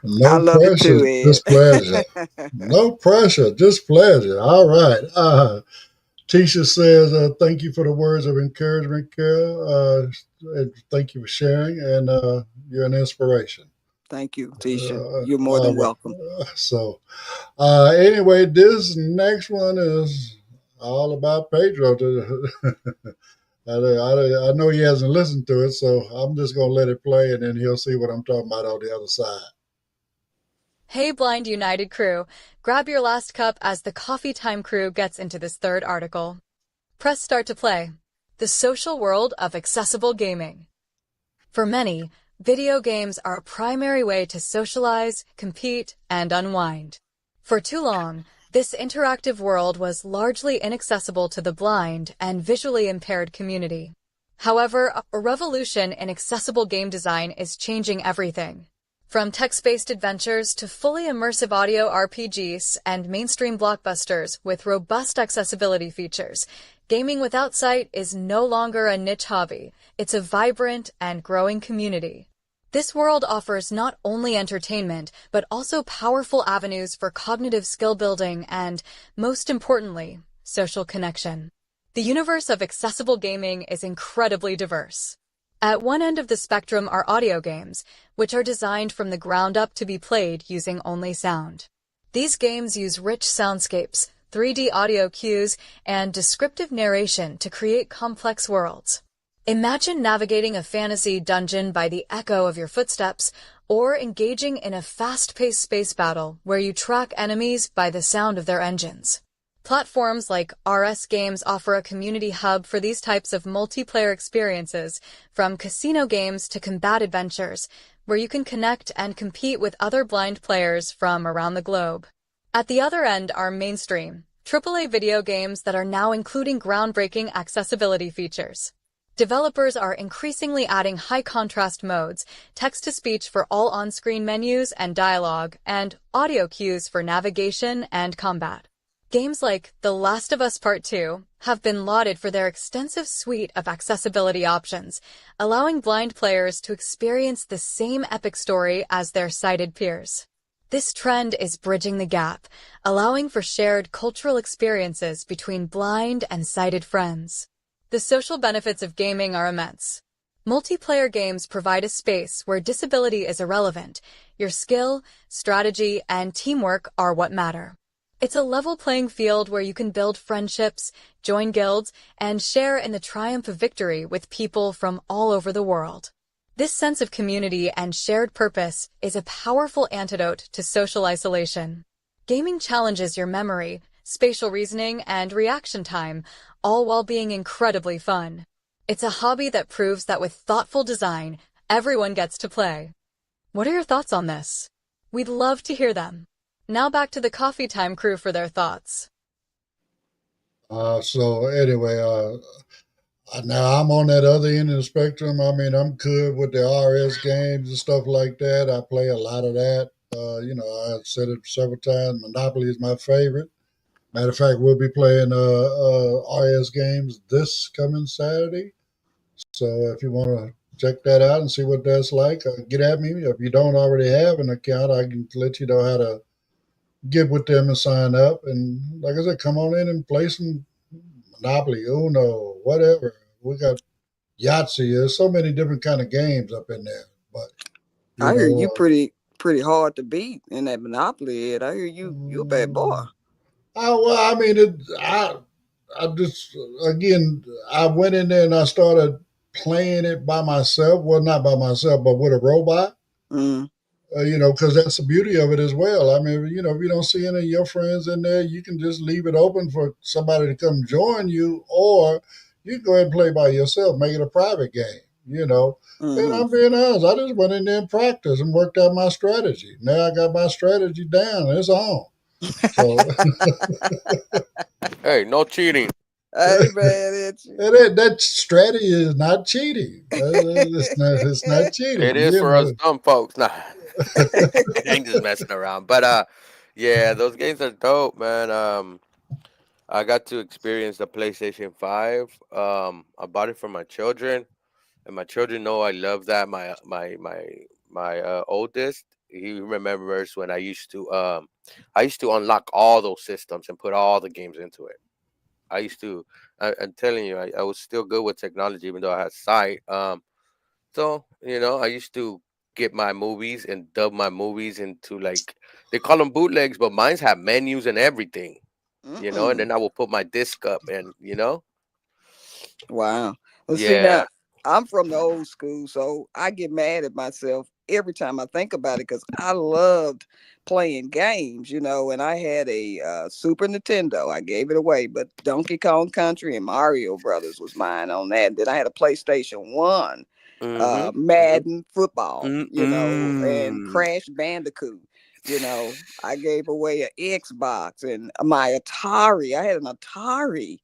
No pressure, just pleasure. No pressure, just pleasure. All right. Tisha says, thank you for the words of encouragement, Carol. Thank you for sharing, and you're an inspiration.
Thank you, Tisha. You're more than welcome.
So, anyway, this next one is all about Pedro. I know he hasn't listened to it, so I'm just going to let it play, and then he'll see what I'm talking about on the other side.
Hey, Blind United crew, grab your last cup as the Coffee Time crew gets into this third article. Press start to play. The social world of accessible gaming. For many, video games are a primary way to socialize, compete, and unwind. For too long, this interactive world was largely inaccessible to the blind and visually impaired community. However, a revolution in accessible game design is changing everything. From text-based adventures to fully immersive audio RPGs and mainstream blockbusters with robust accessibility features, gaming without sight is no longer a niche hobby. It's a vibrant and growing community. This world offers not only entertainment, but also powerful avenues for cognitive skill building and, most importantly, social connection. The universe of accessible gaming is incredibly diverse. At one end of the spectrum are audio games, which are designed from the ground up to be played using only sound. These games use rich soundscapes, 3D audio cues, and descriptive narration to create complex worlds. Imagine navigating a fantasy dungeon by the echo of your footsteps, or engaging in a fast-paced space battle where you track enemies by the sound of their engines. Platforms like RS Games offer a community hub for these types of multiplayer experiences, from casino games to combat adventures, where you can connect and compete with other blind players from around the globe. At the other end are mainstream, AAA video games that are now including groundbreaking accessibility features. Developers are increasingly adding high-contrast modes, text-to-speech for all on-screen menus and dialogue, and audio cues for navigation and combat. Games like The Last of Us Part 2 have been lauded for their extensive suite of accessibility options, allowing blind players to experience the same epic story as their sighted peers. This trend is bridging the gap, allowing for shared cultural experiences between blind and sighted friends. The social benefits of gaming are immense. Multiplayer games provide a space where disability is irrelevant. Your skill, strategy, and teamwork are what matter. It's a level playing field where you can build friendships, join guilds, and share in the triumph of victory with people from all over the world. This sense of community and shared purpose is a powerful antidote to social isolation. Gaming challenges your memory, spatial reasoning, and reaction time, all while being incredibly fun. It's a hobby that proves that with thoughtful design, everyone gets to play. What are your thoughts on this? We'd love to hear them. Now back to the Coffee Time crew for their thoughts.
So anyway, now I'm on that other end of the spectrum. I mean, I'm good with the RS games and stuff like that. I play a lot of that. I've said it several times. Monopoly is my favorite. Matter of fact, we'll be playing RS games this coming Saturday. So if you want to check that out and see what that's like, get at me. If you don't already have an account, I can let you know how to get with them and sign up. And like I said, come on in and play some Monopoly, Uno, whatever. We got Yahtzee. There's so many different kind of games up in there. But
I hear you pretty hard to beat in that Monopoly, Ed. I hear you a bad boy.
I mean, I just, again, I went in there and I started playing it by myself. Well, not by myself, but with a robot. Because that's the beauty of it as well. I mean, if you don't see any of your friends in there, you can just leave it open for somebody to come join you, or you can go ahead and play by yourself, make it a private game. And I'm being honest, I just went in there and practiced and worked out my strategy. Now I got my strategy down and it's on. So
hey, no cheating.
Hey man,
that strategy is not cheating. It's not cheating.
It is for us dumb folks. Nah, ain't just messing around. But yeah, those games are dope, man. I got to experience the PlayStation 5. I bought it for my children, and my children know I love that. My oldest, he remembers when I used to unlock all those systems and put all the games into it. I used to. I'm telling you, I was still good with technology, even though I had sight. So I used to get my movies and dub my movies into, like, they call them bootlegs, but mine's have menus and everything. And then I will put my disc up and
Wow. Well, see, now I'm from the old school, so I get mad at myself every time I think about it because I loved playing games, and I had a Super Nintendo. I gave it away, but Donkey Kong Country and Mario Brothers was mine on that. Then I had a PlayStation 1, Madden football, and Crash Bandicoot. I gave away an Xbox and my Atari. I had an Atari.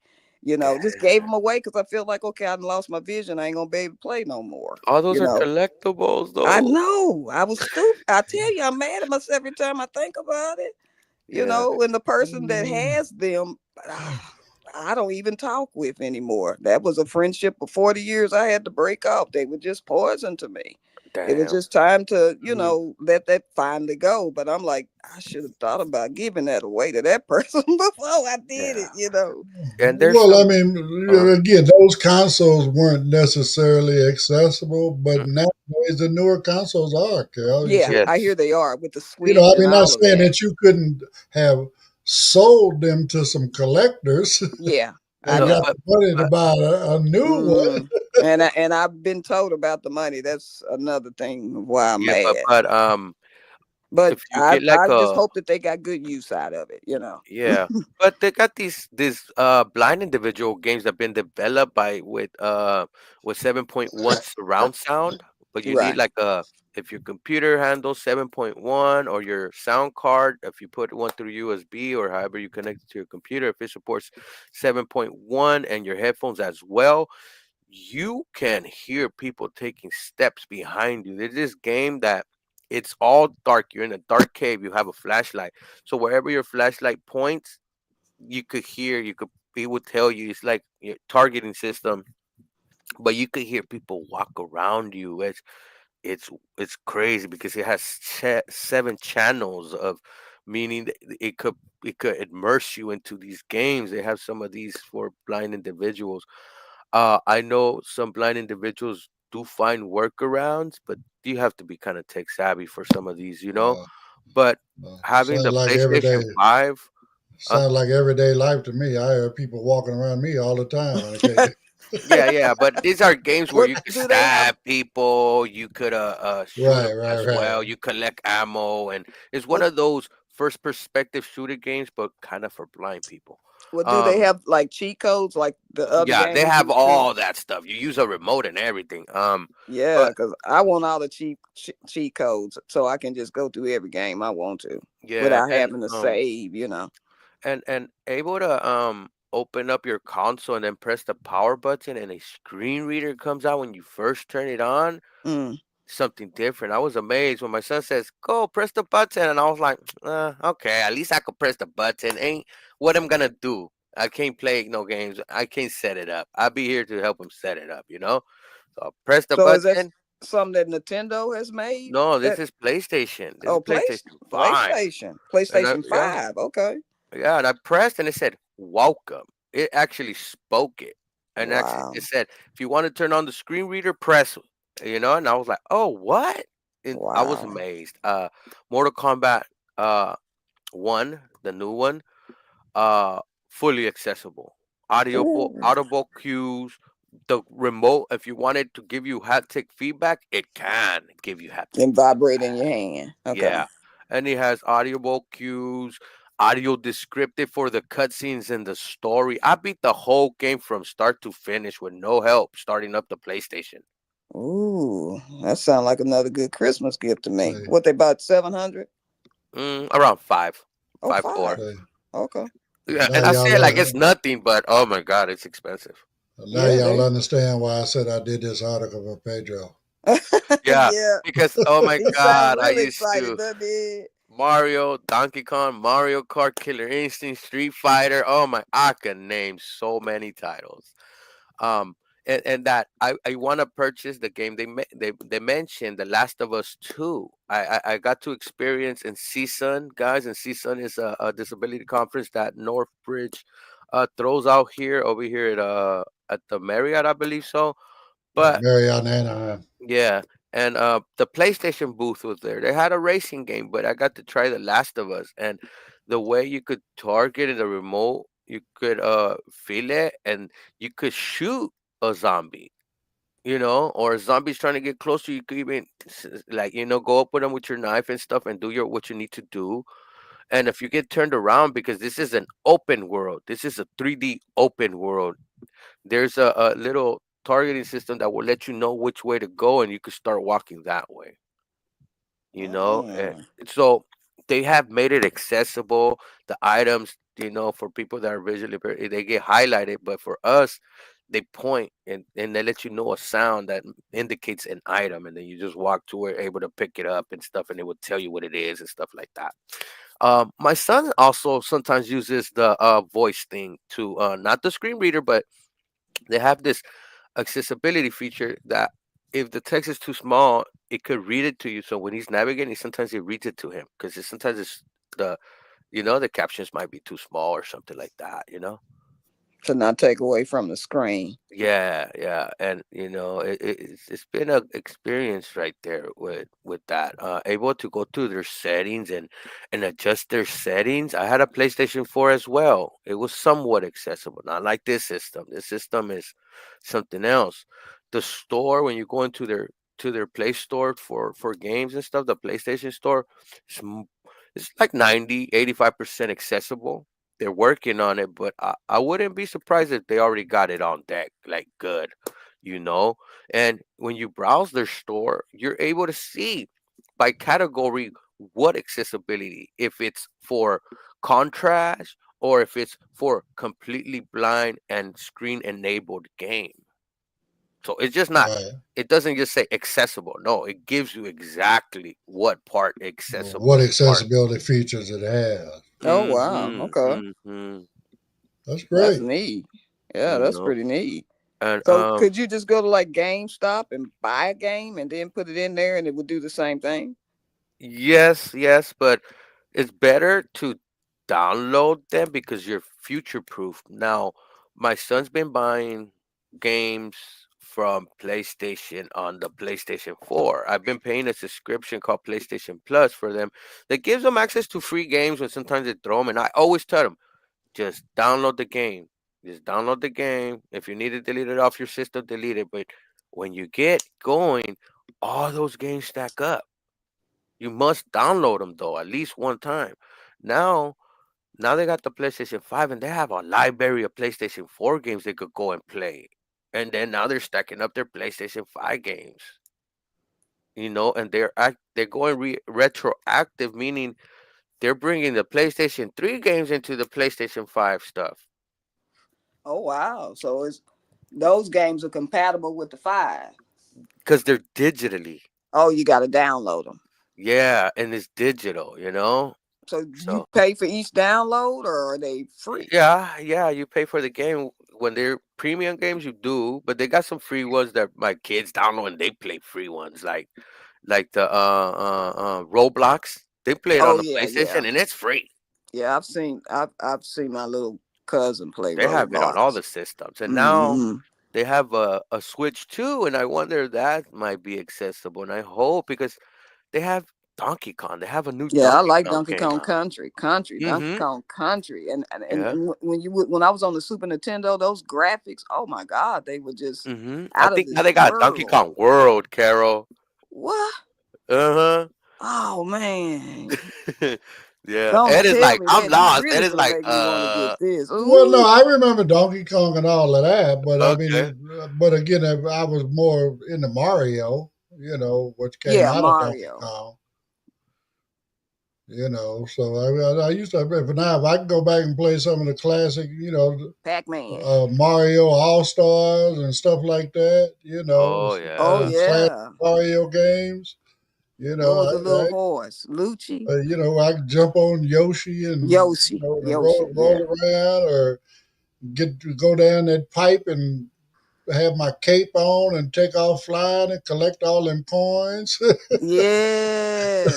Just gave them away because I feel like, okay, I lost my vision. I ain't gonna be able to play no more.
All those are collectibles, though.
I know. I was stupid. I tell you, I'm mad at myself every time I think about it. And the person that has them, I don't even talk with anymore. That was a friendship for 40 years I had to break off. They were just poison to me. Damn. It was just time to, let that finally go. But I'm like, I should have thought about giving that away to that person before I did it,
And again, those consoles weren't necessarily accessible, but nowadays the newer consoles are, Carol.
Yeah, I hear they are with the Switch.
Not saying that you couldn't have sold them to some collectors.
Yeah.
I got the money to buy a new one.
And I've been told about the money. That's another thing why I'm
Yeah,
mad.
if
But
you get like
I just
a
hope that they got good use out of it, you know.
yeah, but they got these blind individual games that have been developed by with 7.1 surround sound, but you need
Right.
like a if your computer handles 7.1 or your sound card, if you put one through USB or however you connect it to your computer, if it supports 7.1 and your headphones as well, you can hear people taking steps behind you. There's this game that it's all dark. You're in a dark cave. You have a flashlight. So wherever your flashlight points, you could hear. You could. It would tell you. It's like your targeting system, but you could hear people walk around you. It's it's crazy because it has 7 channels of meaning that it could immerse you into these games. They have some of these for blind individuals. I know some blind individuals do find workarounds, but you have to be kind of tech savvy for some of these, you know.
Uh,
But having
sounds
the
like
PlayStation 5, uh,
sounds like everyday life to me. I hear people walking around me all the time, and I can't.
yeah, yeah, but these are games where
What
you could
do they have?
stab people, you could shoot
Right,
them
right,
as
right.
well, you collect ammo, and it's one
What
of those first perspective shooter games, but kind of for blind people.
what do they
Um,
have like cheat codes like the other
yeah, they
games
have
used to?
all that stuff. You use a remote and everything.
Yeah,
But
because I want all the cheat codes so I can just go through every game I want to
yeah,
without having to save, you know.
and able to open up your console and then press the power button and a screen reader comes out when you first turn it on.
Mm.
Something different. I was amazed when my son says, "Go press the button," and I was like, "Okay, at least I could press the button. Ain't what I'm gonna do. I can't play no games. I can't set it up. I'll be here to help him set it up. You know." So I press the
So is that
button.
something that Nintendo has made?
No, this
That
is PlayStation. This is
oh,
PlayStation 5.
PlayStation,
And
PlayStation
yeah,
5. Okay.
yeah, and I pressed and it said welcome. It actually spoke it. And actually
Wow.
it said, if you want to turn on the screen reader, press, and I was like, oh, what? And I was
Wow.
amazed. Mortal Kombat 1, the new one, uh fully accessible.
Ooh.
Audible cues, the remote, if you wanted to give you haptic feedback, it can give you haptic
And vibrate in
feedback.
your hand. Okay.
Yeah. And it has audible cues, audio descriptive for the cutscenes and the story. I beat the whole game from start to finish with no help starting up the PlayStation.
Ooh, that sounds like another good Christmas gift to me.
Say,
What they bought 700?
Around five,
Oh,
five
five.
four.
say.
Okay.
Yeah,
Now
and I say it
y'all,
like it's nothing, but oh my god, it's expensive.
now
Yeah,
y'all
they.
understand why I said I did this article for Pedro.
Yeah,
Yeah.
because oh my
He sounds
god, I
really
used
excited,
to
doesn't he?
Mario, Donkey Kong, Mario Kart, Killer Instinct, Street Fighter. Oh my, I can name so many titles. Um, and that I want to purchase the game. They mentioned The Last of Us 2. I got to experience in CSUN, guys, and CSUN is a disability conference that Northbridge throws out here over here at the Marriott, I believe so. But
Marriott and Anaheim.
yeah, and the PlayStation booth was there. They had a racing game, but I got to try The Last of Us, and the way you could target in the remote, you could feel it, and you could shoot a zombie, or a zombie's trying to get closer. You could even like go up with them with your knife and stuff, and do your what you need to do. And if you get turned around, because this is an open world, this is a 3D open world, there's a little targeting system that will let you know which way to go, and you can start walking that way.
Mm.
So they have made it accessible. The items, for people that are visually impaired, they get highlighted, but for us, they point and they let you know a sound that indicates an item, and then you just walk to it, able to pick it up and stuff, and it will tell you what it is and stuff like that. My son also sometimes uses the voice thing to not the screen reader, but they have this accessibility feature that if the text is too small, it could read it to you. So when he's navigating, sometimes it reads it to him because sometimes it's the captions might be too small or something like that.
To not take away from the screen.
Yeah, yeah, and it's been a experience right there with that. Able to go through their settings and adjust their settings. I had a PlayStation 4 as well. It was somewhat accessible, not like this system. This system is something else. the store, when you go into their Play Store for games and stuff, the PlayStation Store, it's, it's like 85% accessible. They're working on it, but I wouldn't be surprised if they already got it on deck, like good, you know. And when you browse their store, you're able to see by category what accessibility, if it's for contrast or if it's for completely blind and screen enabled game. So it's just not, it doesn't just say accessible. No, it gives you exactly what part accessible.
What accessibility features it has.
Oh, wow. Okay.
That's great.
That's neat. Yeah, that's pretty neat.
And
so could you just go to like GameStop and buy a game and then put it in there and it would do the same thing?
Yes, but it's better to download them because you're future proof. Now, my son's been buying games from PlayStation on the PlayStation 4. I've been paying a subscription called PlayStation Plus for them that gives them access to free games when sometimes they throw them. And I always tell them, just download the game. Just download the game. If you need to delete it off your system, delete it. But when you get going, all those games stack up. You must download them, though, at least one time. Now they got the PlayStation 5, and they have a library of PlayStation 4 games they could go and play. And then now they're stacking up their PlayStation 5 games. You know, and they're going retroactive, meaning they're bringing the PlayStation 3 games into the PlayStation 5 stuff.
Oh, wow. So those games are compatible with the 5?
Because they're digitally.
Oh, you got to download them.
Yeah, and it's digital, you know?
So you pay for each download, or are they free?
Yeah, you pay for the game. When they're premium games, you do, but they got some free ones that my kids download and they play free ones, like the Roblox. They play it on the PlayStation and it's free.
Yeah, I've seen my little cousin play.
They have it on all the systems, and now they have a Switch too, and I wonder if that might be accessible. And I hope, because they have Donkey Kong. They have a new.
Yeah, I like Donkey Kong Country, Donkey Kong Country, and when I was on the Super Nintendo, those graphics, oh my God, they were just.
I think now they got Donkey Kong World, Carol.
What? Oh man.
Yeah, Ed is like, I'm lost. Ed is like,
well, no, I remember Donkey Kong and all of that, but I mean, but again, I was more into Mario, you know, which came out of Donkey Kong. You know, so I used to, but now if I can go back and play some of the classic, you know,
Pac-Man,
Mario All-Stars and stuff like that, you know. Mario games. You know,
what was the little horse, Lucci?
You know, I could jump on Yoshi and roll around, or go down that pipe and have my cape on and take off flying and collect all them coins.
Yeah.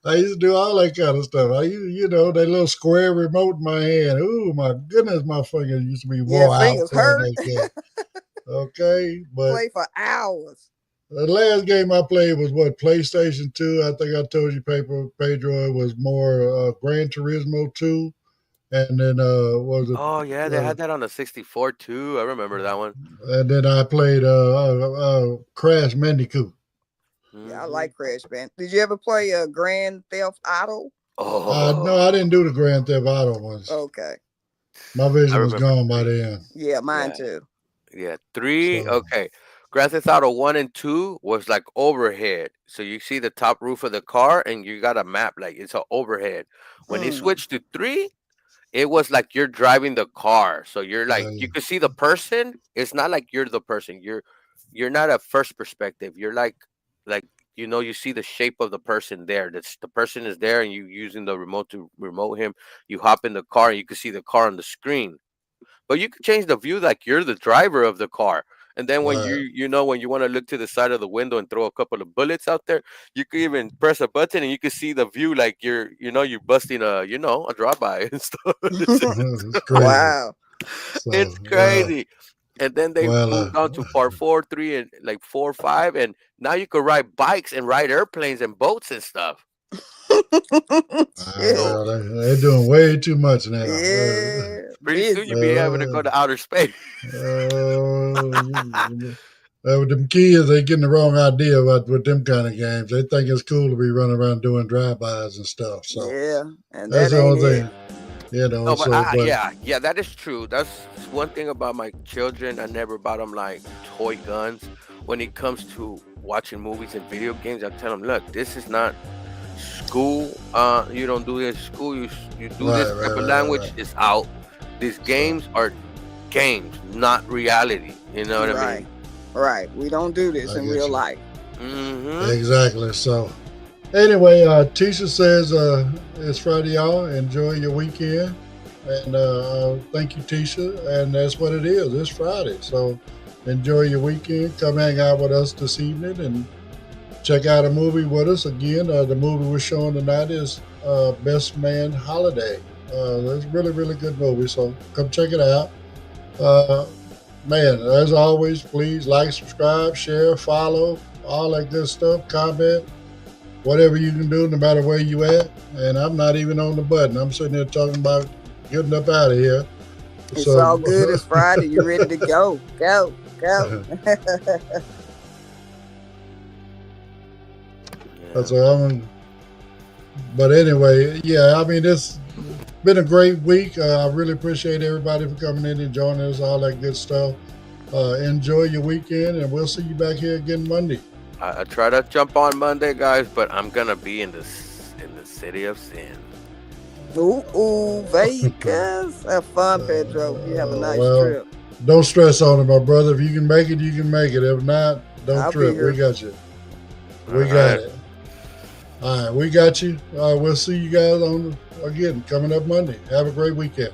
I used to do all that kind of stuff. I used, you know, that little square remote in my hand. Oh my goodness, my fingers used to be wore out.
Fingers hurt.
Okay, but
play for hours.
The last game I played was PlayStation 2. I think I told you, Pedro, it was more Gran Turismo 2. And then was it?
Oh yeah, they had that on the 64 too. I remember that one.
And then I played Crash Bandicoot.
Yeah, I like Crash Bandicoot. Did you ever play Grand Theft Auto?
No, I didn't do the Grand Theft Auto ones.
Okay.
My vision was gone by then.
Yeah, mine too.
Yeah, 3. So. Okay. Grand Theft Auto 1 and 2 was like overhead. So you see the top roof of the car and you got a map, like it's an overhead. When you switch to 3, it was like you're driving the car. So you're like, you can see the person. It's not like you're the person. You're not a first perspective. You're like, you know, you see the shape of the person there. That's the person is there, and you using the remote to remote him. You hop in the car and you can see the car on the screen. But you can change the view like you're the driver of the car. And then when when you want to look to the side of the window and throw a couple of bullets out there, you can even press a button and you can see the view like you're busting a drive-by and stuff.
Wow.
It's crazy. And then they moved on to part 4, 3, and like 4, 5, and now you can ride bikes and ride airplanes and boats and stuff.
They're doing way too much now.
Pretty soon you'll be able to go to outer space.
With them kids, they getting the wrong idea about with them kind of games. They think it's cool to be running around doing drive-bys and stuff. So
yeah, and
that's
that
the
ain't
only
it.
thing, you know.
No, but
So, but
yeah, that is true. That's one thing about my children. I never bought them like toy guns. When it comes to watching movies and video games, I tell them, look, this is not school. You don't do this in school. You do this type of language. It's out. These games are games, not reality. You know what I mean?
Right. We don't do this in real life.
Mm-hmm.
Exactly. So, anyway, Tisha says it's Friday, y'all. Enjoy your weekend, and thank you, Tisha. And that's what it is. It's Friday, so enjoy your weekend. Come hang out with us this evening and check out a movie with us. Again, the movie we're showing tonight is Best Man Holiday. It's a really, really good movie. So come check it out. Man, as always, please like, subscribe, share, follow, all that good stuff, comment, whatever you can do, no matter where you at. And I'm not even on the button. I'm sitting there talking about getting up out of here.
It's all good. It's Friday. You're ready to go. Go.
But anyway, yeah, I mean, it's been a great week. I really appreciate everybody for coming in and joining us, all that good stuff. Enjoy your weekend, and we'll see you back here again Monday.
I try to jump on Monday, guys, but I'm gonna be in the city of sin.
Ooh, Vegas. Have fun, Pedro. You have a nice trip.
Don't stress on it, my brother. If you can make it, you can make it. If not, don't trip. We got you. We got it. All right, we got you. We'll see you guys again coming up Monday. Have a great weekend.